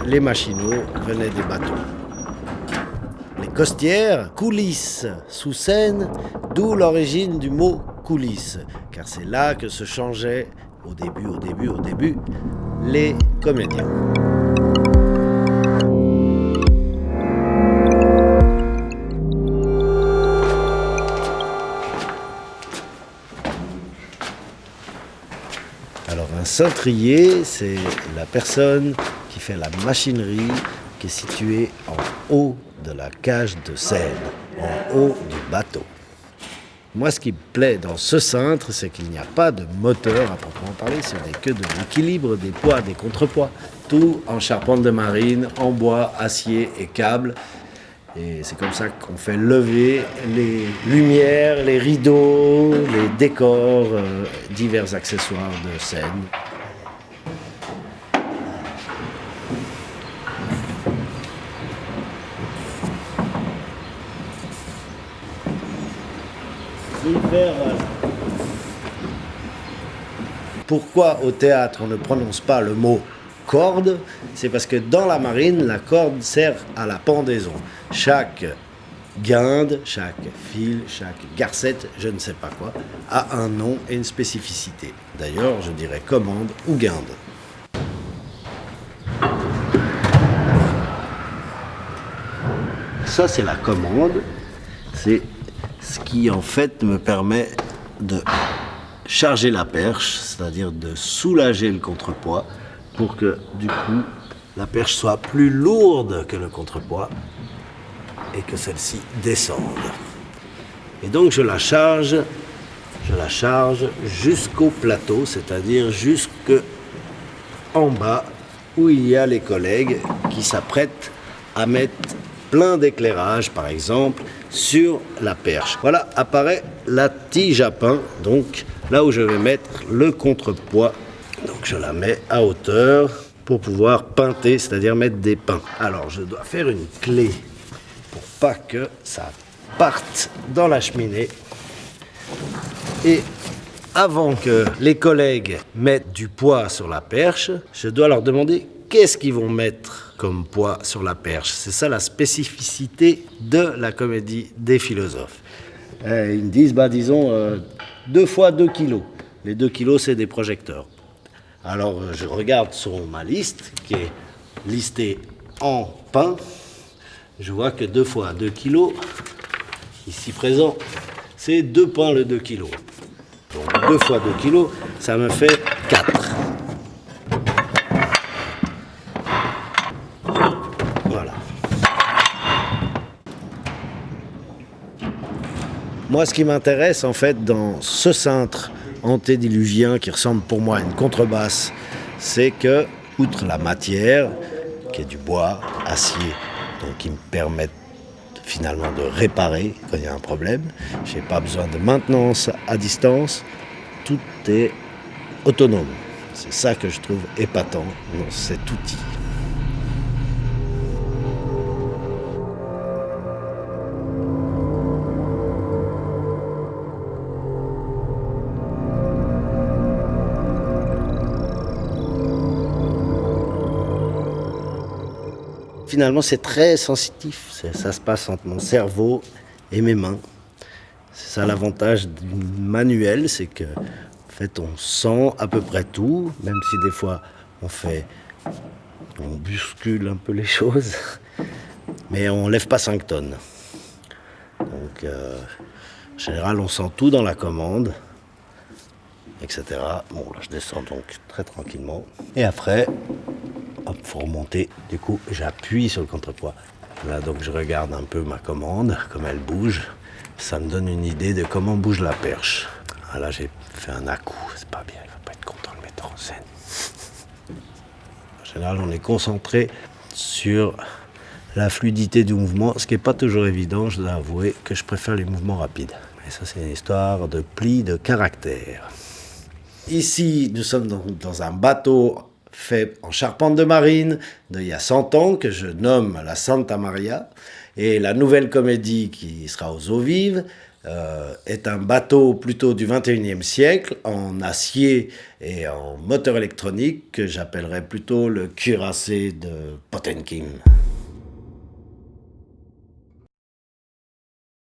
les machinaux venaient des bateaux. Les costières coulissent sous Seine, d'où l'origine du mot coulisse, car c'est là que se changeaient au début, les comédiens. Alors un cintrier, c'est la personne qui fait la machinerie qui est située en haut de la cage de Seine, en haut du bateau. Moi, ce qui me plaît dans ce cintre, c'est qu'il n'y a pas de moteur à proprement parler, ce n'est que de l'équilibre des poids, des contrepoids. Tout en charpente de marine, en bois, acier et câble. Et c'est comme ça qu'on fait lever les lumières, les rideaux, les décors, divers accessoires de Seine. Pourquoi au théâtre on ne prononce pas le mot corde? C'est parce que dans la marine, la corde sert à la pendaison. Chaque guinde, chaque fil, chaque garcette, je ne sais pas quoi, a un nom et une spécificité. D'ailleurs, je dirais commande ou guinde. Ça, c'est la commande. C'est ce qui, en fait, me permet de charger la perche, c'est-à-dire de soulager le contrepoids pour que, du coup, la perche soit plus lourde que le contrepoids et que celle-ci descende. Et donc, je la charge jusqu'au plateau, c'est-à-dire jusqu'en bas où il y a les collègues qui s'apprêtent à mettre plein d'éclairage, par exemple, sur la perche. Voilà apparaît la tige à pain, donc là où je vais mettre le contrepoids. Donc je la mets à hauteur pour pouvoir pinter, c'est-à-dire mettre des pins. Alors je dois faire une clé pour pas que ça parte dans la cheminée. Et avant que les collègues mettent du poids sur la perche, je dois leur demander qu'est-ce qu'ils vont mettre comme poids sur la perche. C'est ça la spécificité de la comédie des philosophes. Ils me disent, disons, 2 fois 2 kilos. Les 2 kilos, c'est des projecteurs. Alors, je regarde sur ma liste, qui est listée en pain. Je vois que 2 fois 2 kilos, ici présent, c'est 2 pains le 2 kilos. Donc, 2 fois 2 kilos, ça me fait 4. Moi, ce qui m'intéresse, en fait, dans ce cintre antédiluvien qui ressemble pour moi à une contrebasse, c'est que, outre la matière, qui est du bois, acier, donc qui me permettent finalement de réparer quand il y a un problème, je n'ai pas besoin de maintenance à distance, tout est autonome. C'est ça que je trouve épatant dans cet outil. Finalement, c'est très sensitif. Ça se passe entre mon cerveau et mes mains. C'est ça l'avantage du manuel, c'est que, en fait, on sent à peu près tout, même si des fois on bouscule un peu les choses, mais on lève pas 5 tonnes. Donc, en général, on sent tout dans la commande, etc. Bon, là, je descends donc très tranquillement. Et après, hop, faut remonter. Du coup, j'appuie sur le contrepoids. Là, donc, je regarde un peu ma commande, comme elle bouge. Ça me donne une idée de comment bouge la perche. Ah, là, j'ai fait un à-coup. C'est pas bien, il va pas être content de le mettre en scène. En général, on est concentré sur la fluidité du mouvement, ce qui n'est pas toujours évident. Je dois avouer que je préfère les mouvements rapides. Et ça, c'est une histoire de pli de caractère. Ici, nous sommes dans un bateau fait en charpente de marine d'il y a 100 ans, que je nomme la Santa Maria. Et la nouvelle comédie qui sera aux eaux vives est un bateau plutôt du 21e siècle en acier et en moteur électronique que j'appellerais plutôt le cuirassé de Potemkin.